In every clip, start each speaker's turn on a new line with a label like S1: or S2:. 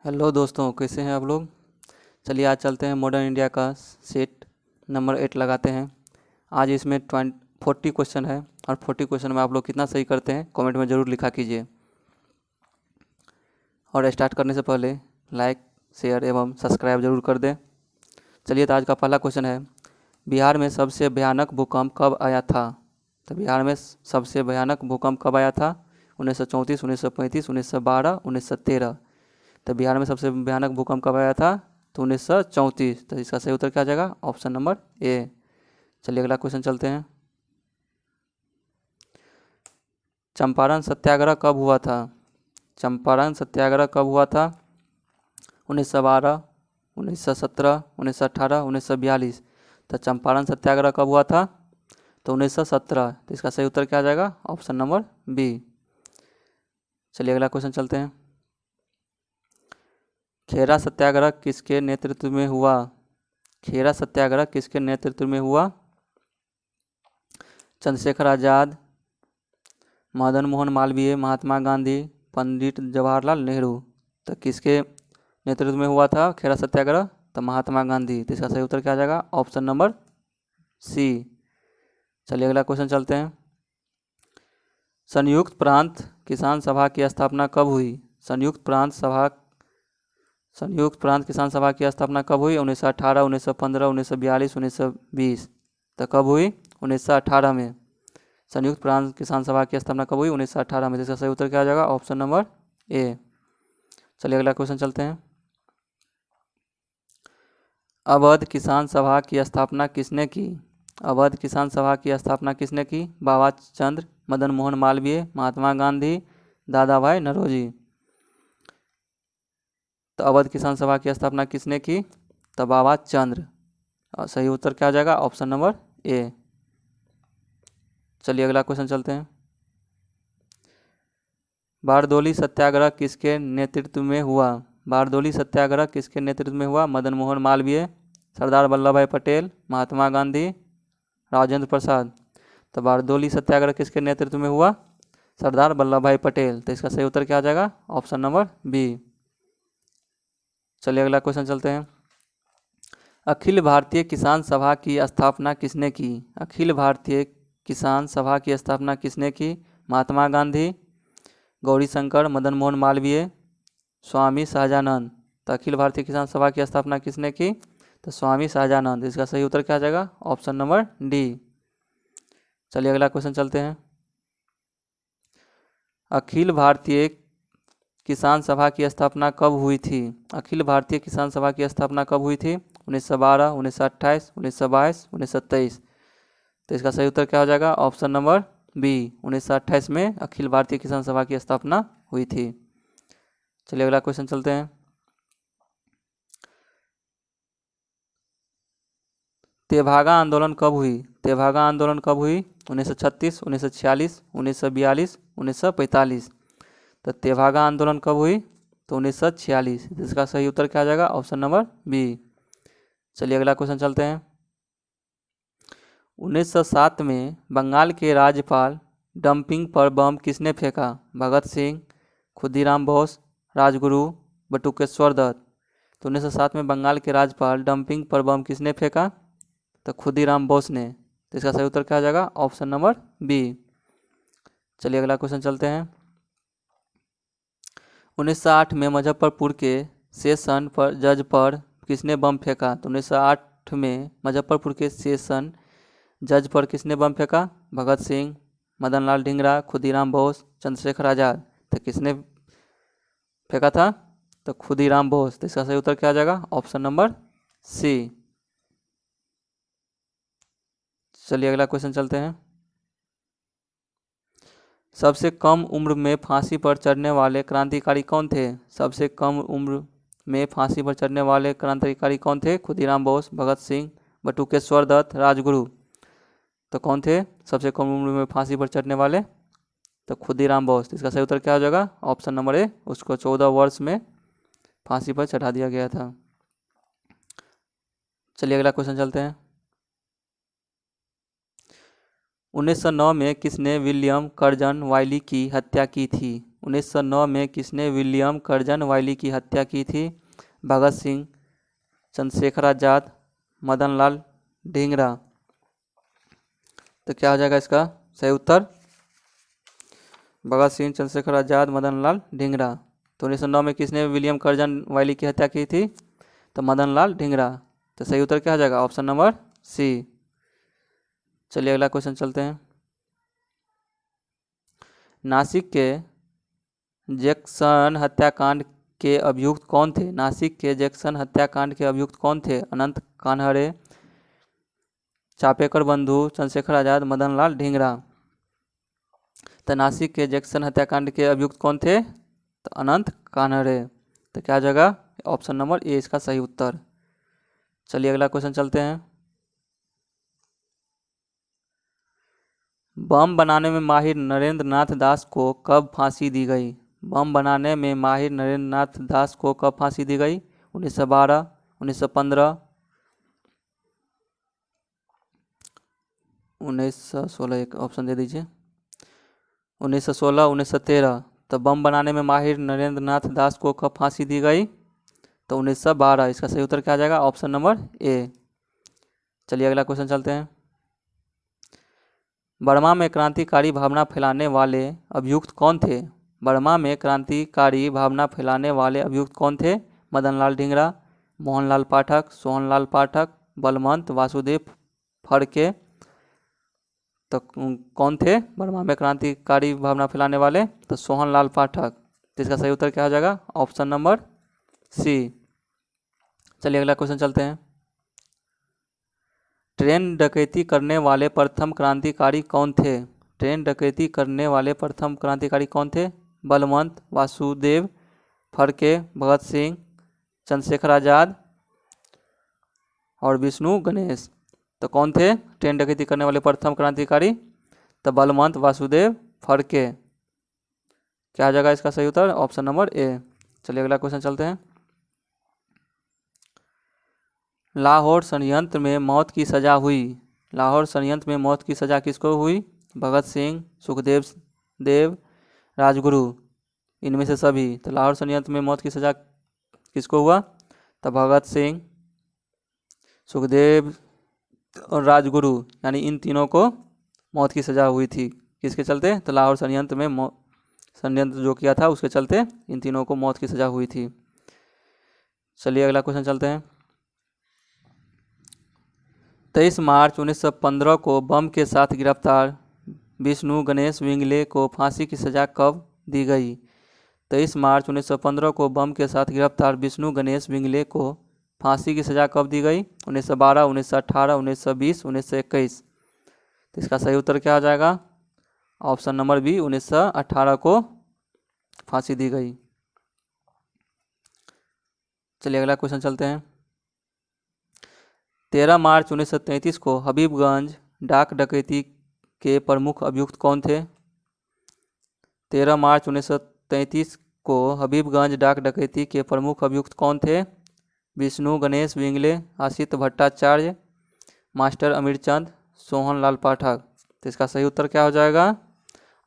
S1: Hello दोस्तों, कैसे हैं आप लोग। चलिए आज चलते हैं मॉडर्न इंडिया का सेट नंबर 8 लगाते हैं। आज इसमें 40 क्वेश्चन है और 40 क्वेश्चन में आप लोग कितना सही करते हैं कमेंट में ज़रूर लिखा कीजिए। और स्टार्ट करने से पहले लाइक शेयर एवं सब्सक्राइब जरूर कर दें। चलिए तो आज का पहला क्वेश्चन है, बिहार में सबसे भयानक भूकंप कब आया था। तो बिहार में सबसे भयानक भूकंप कब आया था? 1934, 1935, 1912, 1913। तो बिहार में सबसे भयानक भूकंप कब आया था? तो 1934। तो इसका सही उत्तर क्या आ जाएगा? Option number A. चलिए अगला क्वेश्चन चलते हैं। चंपारण सत्याग्रह कब हुआ था? चंपारण सत्याग्रह कब हुआ था? 1912, 1917, 1918, 1942। तो चंपारण सत्याग्रह कब हुआ था? तो 1917। तो इसका सही उत्तर क्या आ जाएगा? Option number B. चलिए अगला क्वेश्चन चलते हैं। खेरा सत्याग्रह किसके नेतृत्व में हुआ? खेरा सत्याग्रह किसके नेतृत्व में हुआ? चंद्रशेखर आज़ाद, मदन मोहन मालवीय, महात्मा गांधी, पंडित जवाहरलाल नेहरू। तो किसके नेतृत्व में हुआ था खेरा सत्याग्रह? तो महात्मा गांधी। तो इसका सही उत्तर क्या आ जाएगा? Option number C. चलिए अगला क्वेश्चन चलते हैं। संयुक्त प्रांत किसान सभा की स्थापना कब हुई? संयुक्त प्रांत किसान सभा की स्थापना कब हुई? 1918, 1915, 1942, 1920। तो कब हुई? 1918 में। संयुक्त प्रांत किसान सभा की स्थापना कब हुई? 1918 में। इसका सही उत्तर क्या आ जाएगा? Option number A. चलिए अगला क्वेश्चन चलते हैं। अवध किसान सभा की स्थापना किसने की? अवध किसान सभा की स्थापना किसने की? बाबा चंद्र, मदन मोहन मालवीय, महात्मा गांधी, दादा भाई नौरोजी। तो अवध किसान सभा की स्थापना किसने की? तो बाबा चंद्र। और सही उत्तर क्या आ जाएगा? Option number A. चलिए अगला क्वेश्चन चलते हैं। बारदोली सत्याग्रह किसके नेतृत्व में हुआ? बारदोली सत्याग्रह किसके नेतृत्व में हुआ? मदन मोहन मालवीय, सरदार वल्लभ भाई पटेल, महात्मा गांधी, राजेंद्र प्रसाद। तो बारदोली सत्याग्रह किसके नेतृत्व में हुआ? सरदार वल्लभ भाई पटेल। तो इसका सही उत्तर क्या आ जाएगा? Option number B. चलिए अगला क्वेश्चन चलते हैं। अखिल भारतीय किसान सभा की स्थापना किसने की? अखिल भारतीय किसान सभा की स्थापना किसने की? महात्मा गांधी, गौरीशंकर, मदन मोहन मालवीय, स्वामी सहजानंद। तो अखिल भारतीय किसान सभा की स्थापना किसने की? तो स्वामी सहजानंद। इसका सही उत्तर क्या आ जाएगा? Option number D. चलिए अगला क्वेश्चन चलते हैं। अखिल भारतीय किसान सभा की स्थापना कब हुई थी? अखिल भारतीय किसान सभा की स्थापना कब हुई थी? 1912, 1928, 1922, 1923। तो इसका सही उत्तर क्या हो जाएगा? Option number B. 1928 में अखिल भारतीय किसान सभा की स्थापना हुई थी। चलिए अगला क्वेश्चन चलते हैं। तेभागा आंदोलन कब हुई? तेभागा आंदोलन कब हुई? 1936, 1946, 1942, 1945। तो तेभागा आंदोलन कब हुई? तो 1946। इसका सही उत्तर क्या आ जाएगा? Option number B. चलिए अगला क्वेश्चन चलते हैं। 1907 में बंगाल के राज्यपाल डंपिंग पर बम किसने फेंका? भगत सिंह, खुदीराम बोस, राजगुरु, बटुकेश्वर दत्त। तो 1907 में बंगाल के राज्यपाल डंपिंग पर बम किसने फेंका? तो खुदीराम बोस ने। तो इसका सही उत्तर क्या आ जाएगा? Option number B. चलिए अगला क्वेश्चन चलते हैं। 1908 में मुजफ्फरपुर के सेशन पर जज पर किसने बम फेंका? तो 1908 में मुजफ्फरपुर के सेशन जज पर किसने बम फेंका? भगत सिंह, मदन लाल ढींगरा, खुदीराम बोस, चंद्रशेखर आज़ाद। तो किसने फेंका था? तो खुदीराम बोस। तो इसका सही उत्तर क्या आ जाएगा? Option number C. चलिए अगला क्वेश्चन चलते हैं। सबसे कम उम्र में फांसी पर चढ़ने वाले क्रांतिकारी कौन थे? सबसे कम उम्र में फांसी पर चढ़ने वाले क्रांतिकारी कौन थे? खुदीराम बोस, भगत सिंह, बटुकेश्वर दत्त, राजगुरु। तो कौन थे सबसे कम उम्र में फांसी पर चढ़ने वाले? तो खुदीराम बोस। इसका सही उत्तर क्या हो जाएगा? Option number A. उसको 14 वर्ष में फांसी पर चढ़ा दिया गया था। चलिए अगला क्वेश्चन चलते हैं। 1909 में किसने विलियम कर्जन वाइली की हत्या की थी? 1909 में किसने विलियम कर्जन वायली की हत्या की थी? भगत सिंह, चंद्रशेखर आजाद, मदन लाल ढींगरा। तो क्या हो जाएगा इसका सही उत्तर? भगत सिंह, चंद्रशेखर आजाद, मदन लाल ढींगरा। तो 1909 में किसने विलियम कर्जन वायली की हत्या की थी? तो मदन लाल ढींगरा। तो सही उत्तर क्या हो जाएगा? Option number C. चलिए अगला क्वेश्चन चलते हैं। नासिक के जैक्सन हत्याकांड के अभियुक्त कौन थे? नासिक के जैक्सन हत्याकांड के अभियुक्त कौन थे? अनंत कान्हरे, चापेकर बंधु, चंद्रशेखर आजाद, मदन लाल ढींगरा। तो नासिक के जैक्सन हत्याकांड के अभियुक्त कौन थे? तो अनंत कान्हरे। तो क्या जगह? ऑप्शन नंबर ए इसका सही उत्तर। चलिए अगला क्वेश्चन चलते हैं। बम बनाने में माहिर नरेंद्र नाथ दास को कब फांसी दी गई? बम बनाने में माहिर नरेंद्र नाथ दास को कब फांसी दी गई? 1912, 1915, 1916। एक ऑप्शन दे दीजिए। 1916, 1913। तो बम बनाने में माहिर नरेंद्र नाथ दास को कब फांसी दी गई? तो 1912। इसका सही उत्तर क्या आ जाएगा? Option number A. चलिए अगला क्वेश्चन चलते हैं। बर्मा में क्रांतिकारी भावना फैलाने वाले अभियुक्त कौन थे? बर्मा में क्रांतिकारी भावना फैलाने वाले अभियुक्त कौन थे? मदन लाल ढींगरा, मोहनलाल पाठक, सोहनलाल पाठक, बलवंत वासुदेव फड़के। तो कौन थे बर्मा में क्रांतिकारी भावना फैलाने वाले? तो सोहनलाल पाठक। तो इसका सही उत्तर क्या हो जाएगा? Option number C. चलिए अगला क्वेश्चन चलते हैं। ट्रेन डकैती करने वाले प्रथम क्रांतिकारी कौन थे? ट्रेन डकैती करने वाले प्रथम क्रांतिकारी कौन थे? बलवंत वासुदेव फड़के, भगत सिंह, चंद्रशेखर आजाद और विष्णु गणेश। तो कौन थे ट्रेन डकैती करने वाले प्रथम क्रांतिकारी? तो बलवंत वासुदेव फड़के। क्या जगह इसका सही उत्तर? Option number A. चलिए अगला क्वेश्चन चलते हैं। लाहौर षड्यंत्र में मौत की सजा हुई। लाहौर षड्यंत्र में मौत की सजा किसको हुई? भगत सिंह, सुखदेव देव, राजगुरु, इनमें से सभी। तो लाहौर षड्यंत्र में मौत की सजा किसको हुआ? तो भगत सिंह, सुखदेव और राजगुरु, यानी इन तीनों को मौत की सजा हुई थी। किसके चलते? तो लाहौर षड्यंत्र में षड्यंत्र जो किया था उसके चलते इन तीनों को मौत की सजा हुई थी। चलिए अगला क्वेश्चन चलते हैं। 23 मार्च 1915 को बम के साथ गिरफ्तार विष्णु गणेश विंगले को फांसी की सजा कब दी गई? 23 मार्च 1915 को बम के साथ गिरफ्तार विष्णु गणेश विंगले को फांसी की सजा कब दी गई? 1912, 1918, 1920, 1921। तो इसका सही उत्तर क्या आ जाएगा? ऑप्शन नंबर बी, 1918 को फांसी दी गई। चलिए अगला क्वेश्चन चलते हैं। 13 मार्च 1933 को हबीबगंज डाक डकैती के प्रमुख अभियुक्त कौन थे? 13 मार्च 1933 को हबीबगंज डाक डकैती के प्रमुख अभियुक्त कौन थे? विष्णु गणेश विंगले, आशित भट्टाचार्य, मास्टर अमीरचंद, सोहनलाल पाठक। तो इसका सही उत्तर क्या हो जाएगा?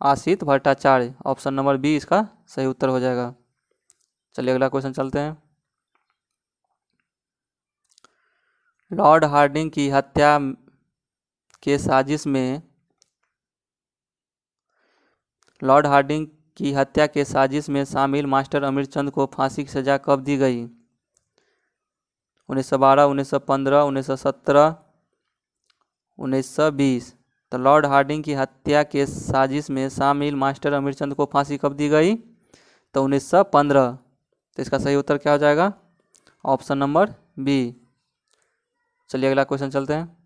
S1: आशित भट्टाचार्य। ऑप्शन नंबर बी इसका सही उत्तर हो जाएगा। चलिए अगला क्वेश्चन चलते हैं। लॉर्ड हार्डिंग की हत्या के साजिश में लॉर्ड हार्डिंग की हत्या के साजिश में शामिल मास्टर अमीरचंद को फांसी की सजा कब दी गई? 1912, 1915, 1917, 1920। तो लॉर्ड हार्डिंग की हत्या के साजिश में शामिल मास्टर अमीरचंद को फांसी कब दी गई? तो 1915। तो इसका सही उत्तर क्या हो जाएगा? Option number B. चलिए अगला क्वेश्चन चलते हैं।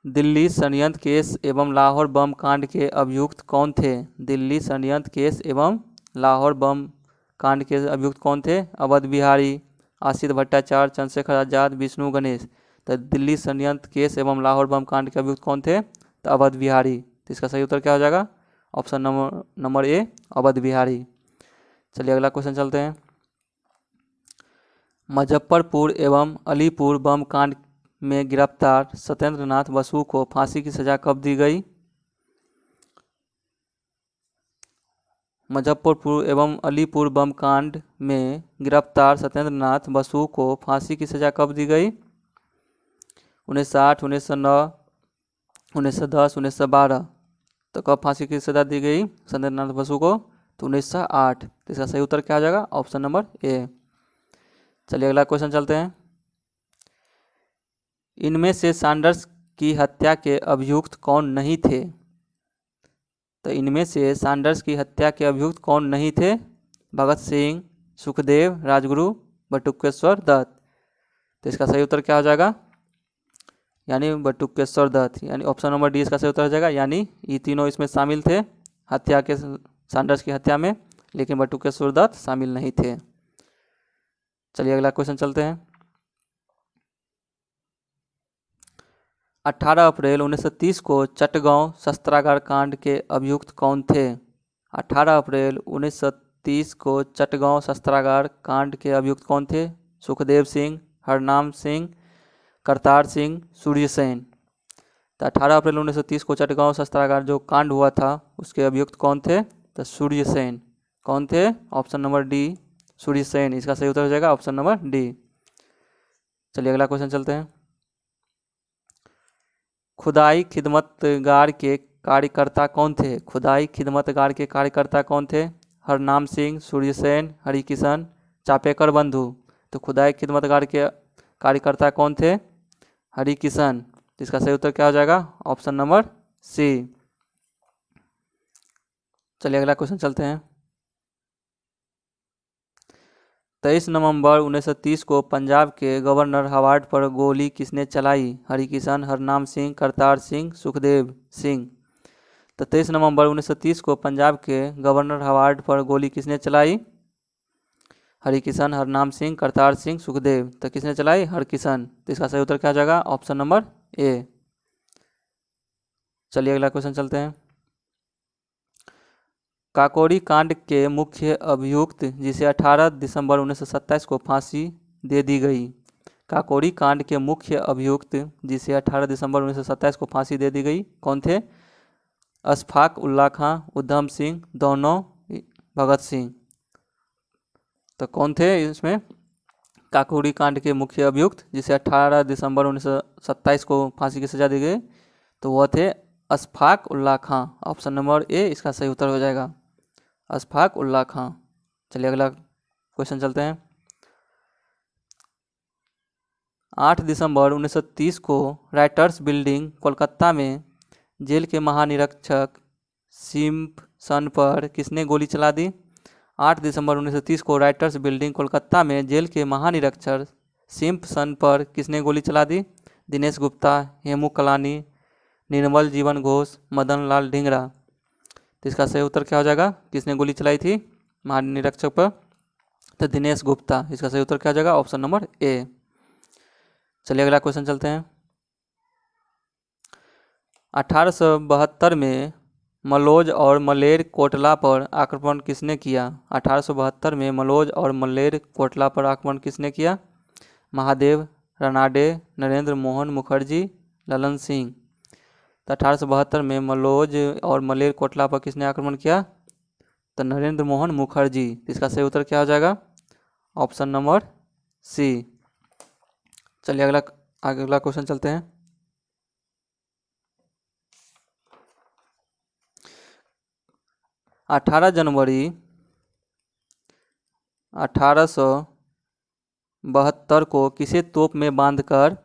S1: दिल्ली षड्यंत्र केस एवं लाहौर बम कांड के अभियुक्त कौन थे? दिल्ली षड्यंत्र केस एवं लाहौर बम कांड के अभियुक्त कौन थे? अवध बिहारी, आशित भट्टाचार्य, चंद्रशेखर आजाद, विष्णु गणेश। तो दिल्ली षड्यंत्र केस एवं लाहौर बम कांड के अभियुक्त कौन थे? तो अवध बिहारी। तो इसका सही उत्तर क्या हो जाएगा? Option number A, Awadh Bihari. चलिए अगला क्वेश्चन चलते हैं। मुजफ्फरपुर एवं अलीपुर बम कांड में गिरफ्तार सत्येंद्र नाथ बसु को फांसी की सजा कब दी गई? मुजफ्फरपुर एवं अलीपुर बम कांड में गिरफ्तार सत्येंद्र नाथ बसु को फांसी की सज़ा कब दी गई? 1908, 1909, 1910, 1912। तो कब फांसी की सज़ा दी गई सत्येंद्र नाथ बसु को? तो 1908। तो इसका सही उत्तर क्या आ जाएगा? Option number A. चलिए अगला क्वेश्चन चलते हैं। इनमें से सैंडर्स की हत्या के अभियुक्त कौन नहीं थे? तो इनमें से सैंडर्स की हत्या के अभियुक्त कौन नहीं थे? भगत सिंह, सुखदेव, राजगुरु, बटुकेश्वर दत्त। तो इसका सही उत्तर क्या हो जाएगा? यानी बटुकेश्वर दत्त, यानी ऑप्शन नंबर डी इसका सही उत्तर हो जाएगा। यानी ये तीनों इसमें शामिल थे हत्या के, सैंडर्स की हत्या में, लेकिन बटुकेश्वर दत्त शामिल नहीं थे। चलिए अगला क्वेश्चन चलते हैं। 18 अप्रैल 1930 को चटगांव शस्त्रागार कांड के अभियुक्त कौन थे? 18 अप्रैल 1930 को चटगांव शस्त्रागार कांड के अभियुक्त कौन थे? सुखदेव सिंह, हरनाम सिंह, करतार सिंह, सूर्यसेन। तो 18 अप्रैल 1930 को चटगांव शस्त्रागार जो कांड हुआ था उसके अभियुक्त कौन थे? तो सूर्यसेन। कौन थे? Option number D, Surya Sen. इसका सही उत्तर हो जाएगा ऑप्शन नंबर डी। चलिए अगला क्वेश्चन चलते हैं। खुदाई खिदमतगार के कार्यकर्ता कौन थे? खुदाई खिदमतगार के कार्यकर्ता कौन थे? हरनाम सिंह, सूर्यसेन, हरिकिशन, चापेकर बंधु। तो खुदाई खिदमतगार के कार्यकर्ता कौन थे? हरिकिशन। इसका सही उत्तर क्या हो जाएगा? Option number C. चलिए अगला क्वेश्चन चलते हैं। 23 नवंबर 1930 को पंजाब के गवर्नर हावर्ड पर गोली किसने चलाई? हरिकिशन, हरनाम सिंह, करतार सिंह, सुखदेव सिंह। तो 23 नवंबर 1930 को पंजाब के गवर्नर हावर्ड पर गोली किसने चलाई? हरिकिशन, हरनाम सिंह, करतार सिंह, सुखदेव। तो किसने चलाई? हरकिशन। तो इसका सही उत्तर क्या हो जाएगा? Option number A. चलिए अगला क्वेश्चन चलते हैं। काकोरी कांड के मुख्य अभियुक्त जिसे 18 दिसंबर 1927 को फांसी दे दी गई। काकोरी कांड के मुख्य अभियुक्त जिसे 18 दिसंबर 1927 को फांसी दे दी गई कौन थे? अशफाक उल्ला खां, उधम सिंह, दोनों, भगत सिंह। तो कौन थे इसमें काकोरी कांड के मुख्य अभियुक्त जिसे 18 दिसंबर 1927 को फांसी की सजा दी गई? तो वह थे अशफाक उल्ला खां। ऑप्शन नंबर ए इसका सही उत्तर हो जाएगा, अशफाक उल्ला खां। चलिए अगला क्वेश्चन चलते हैं। 8 दिसंबर 1930 को राइटर्स बिल्डिंग कोलकाता में जेल के महानिरीक्षक सिम्पसन पर किसने गोली चला दी? 8 दिसंबर 1930 को राइटर्स बिल्डिंग कोलकाता में जेल के महानिरीक्षक सिम्पसन पर किसने गोली चला दी? दिनेश गुप्ता, हेमू कलानी, निर्मल जीवन घोष, मदन लाल ढींगरा। तो इसका सही उत्तर क्या हो जाएगा? किसने गोली चलाई थी महानिरीक्षक पर? तो दिनेश गुप्ता। इसका सही उत्तर क्या हो जाएगा? Option number A. चलिए अगला क्वेश्चन चलते हैं। 1872 में मलौज और मलेर कोटला पर आक्रमण किसने किया? 1872 में मलौज और मलेर कोटला पर आक्रमण किसने किया? महादेव रानाडे, नरेंद्र मोहन मुखर्जी, ललन सिंह। तो 1872 में मलौज और मलेर कोटला पर किसने आक्रमण किया? तो नरेंद्र मोहन मुखर्जी। इसका सही उत्तर क्या हो जाएगा? Option number C. चलिए अगला क्वेश्चन चलते हैं। 18 जनवरी 1872 को किसे तोप में बांधकर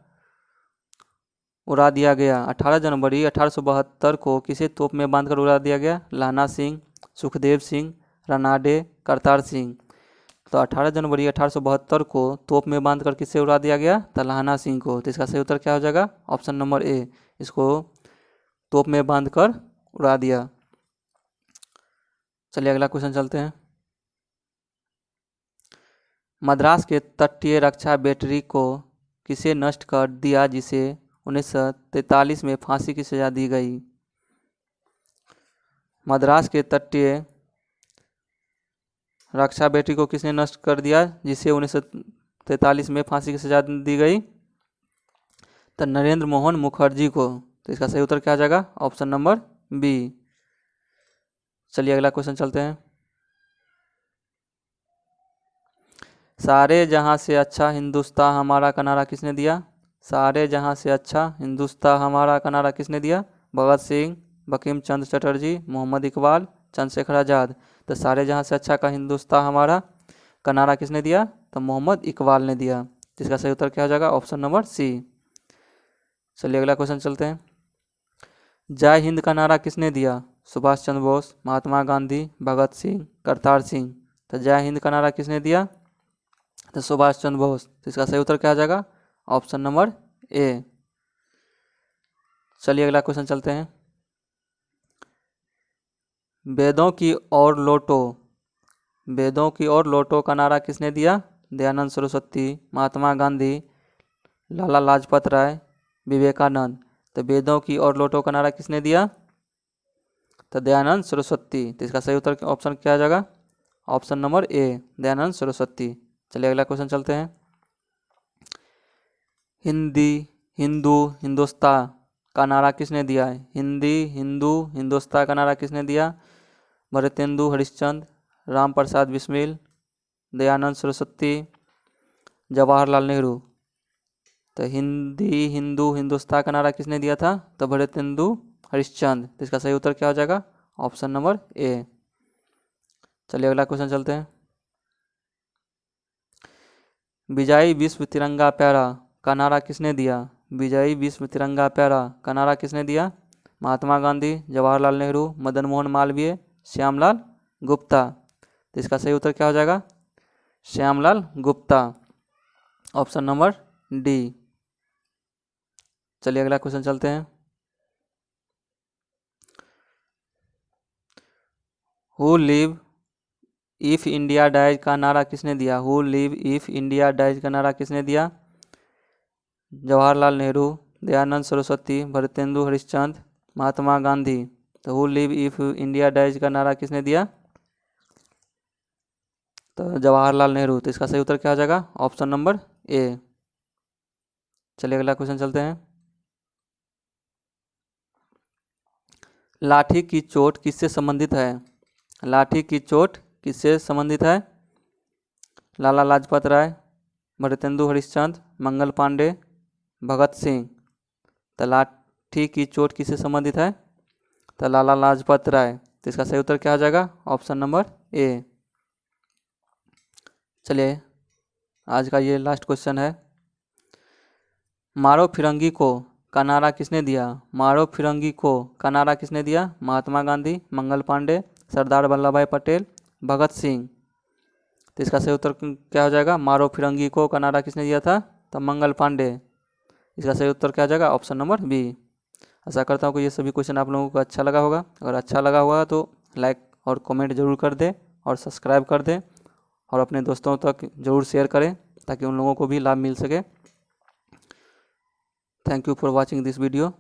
S1: उड़ा दिया गया? 18 जनवरी 1872 को किसे तोप में बांधकर उड़ा दिया गया? लाना सिंह, सुखदेव सिंह, रानाडे, करतार सिंह। तो 18 जनवरी 1872 को तोप में बांधकर किसे उड़ा दिया गया? तो लाना सिंह को। तो इसका सही उत्तर क्या हो जाएगा? ऑप्शन नंबर ए, इसको तोप में बांधकर उड़ा दिया। चलिए अगला क्वेश्चन चलते हैं। मद्रास के तटीय रक्षा बैटरी को किसे नष्ट कर दिया जिसे 1943 में फांसी की सजा दी गई? मद्रास के तटीय रक्षा बैटरी को किसने नष्ट कर दिया जिसे 1943 में फांसी की सजा दी गई? तो नरेंद्र मोहन मुखर्जी को। तो इसका सही उत्तर क्या आ जाएगा? Option number B. चलिए अगला क्वेश्चन चलते हैं। सारे जहाँ से अच्छा हिंदुस्तान हमारा का नारा किसने दिया? सारे जहाँ से अच्छा हिंदुस्तान हमारा का नारा किसने दिया? भगत सिंह, बंकिम चंद्र चटर्जी, मोहम्मद इकबाल, चंद्रशेखर आज़ाद। तो सारे जहाँ से अच्छा का हिंदुस्तान हमारा का नारा किसने दिया? तो मोहम्मद इकबाल ने दिया। इसका सही उत्तर क्या हो जाएगा? Option number C. चलिए अगला क्वेश्चन चलते हैं। जय हिंद का नारा किसने दिया? सुभाष चंद्र बोस, महात्मा गांधी, भगत सिंह, करतार सिंह। तो जय हिंद का नारा किसने दिया? तो सुभाष चंद्र बोस। तो इसका सही उत्तर क्या आ जाएगा? Option number A. चलिए अगला क्वेश्चन चलते हैं। वेदों की ओर लौटो, वेदों की ओर लौटो का नारा किसने दिया? दयानंद सरस्वती, महात्मा गांधी, लाला लाजपत राय, विवेकानंद। तो वेदों की ओर लौटो का नारा किसने दिया? तो दयानंद सरस्वती। तो इसका सही उत्तर ऑप्शन क्या आ जाएगा? Option number A, Dayanand Saraswati. चलिए अगला क्वेश्चन चलते हैं। हिंदी, हिंदू, हिंदुस्तान का नारा किसने दिया है? हिंदी, हिंदू, हिंदुस्तान का नारा किसने दिया? भारतेंदु हरिश्चंद्र, राम प्रसाद बिस्मिल, दयानंद सरस्वती, जवाहरलाल नेहरू। तो हिंदी, हिंदू, हिंदुस्तान का नारा किसने दिया था? तो भारतेंदु हरिश्चंद्र। तो इसका सही उत्तर क्या हो जाएगा? Option number A. चलिए अगला क्वेश्चन चलते हैं। विजयी विश्व तिरंगा प्यारा का नारा किसने दिया? विजयी विश्व तिरंगा प्यारा का नारा किसने दिया? महात्मा गांधी, जवाहरलाल नेहरू, मदन मोहन मालवीय, श्यामलाल गुप्ता। तो इसका सही उत्तर क्या हो जाएगा? Shyamlal Gupta. Option number D. चलिए अगला क्वेश्चन चलते हैं। Who live if India dies का नारा किसने दिया? Who live if India dies का नारा किसने दिया? जवाहरलाल नेहरू, दयानंद सरस्वती, भारतेंदु हरिश्चंद्र, महात्मा गांधी। तो who live if India dies का नारा किसने दिया? तो जवाहरलाल नेहरू। तो इसका सही उत्तर क्या हो जाएगा? Option number A. चलिए अगला क्वेश्चन चलते हैं। लाठी की चोट किससे संबंधित है? लाठी की चोट किससे संबंधित है? लाला लाजपत राय, भारतेंदु हरिश्चंद्र, मंगल पांडे, भगत सिंह। तो लाठी की चोट किससे संबंधित है? तो लाला लाजपत राय। तो इसका सही उत्तर क्या हो जाएगा? Option number A. चलिए आज का ये लास्ट क्वेश्चन है। मारो फिरंगी को का नारा किसने दिया? मारो फिरंगी को का नारा किसने दिया? महात्मा गांधी, मंगल पांडे, सरदार वल्लभ भाई पटेल, भगत सिंह। तो इसका सही उत्तर क्या हो जाएगा? मारो फिरंगी को का नारा किसने दिया था? तो मंगल पांडे। इसका सही उत्तर क्या हो जाएगा? Option number B. आशा करता हूँ कि ये सभी क्वेश्चन आप लोगों को अच्छा लगा होगा। अगर अच्छा लगा होगा तो लाइक और कमेंट जरूर कर दें और सब्सक्राइब कर दें और अपने दोस्तों तक जरूर शेयर करें ताकि उन लोगों को भी लाभ मिल सके। Thank you for watching this video.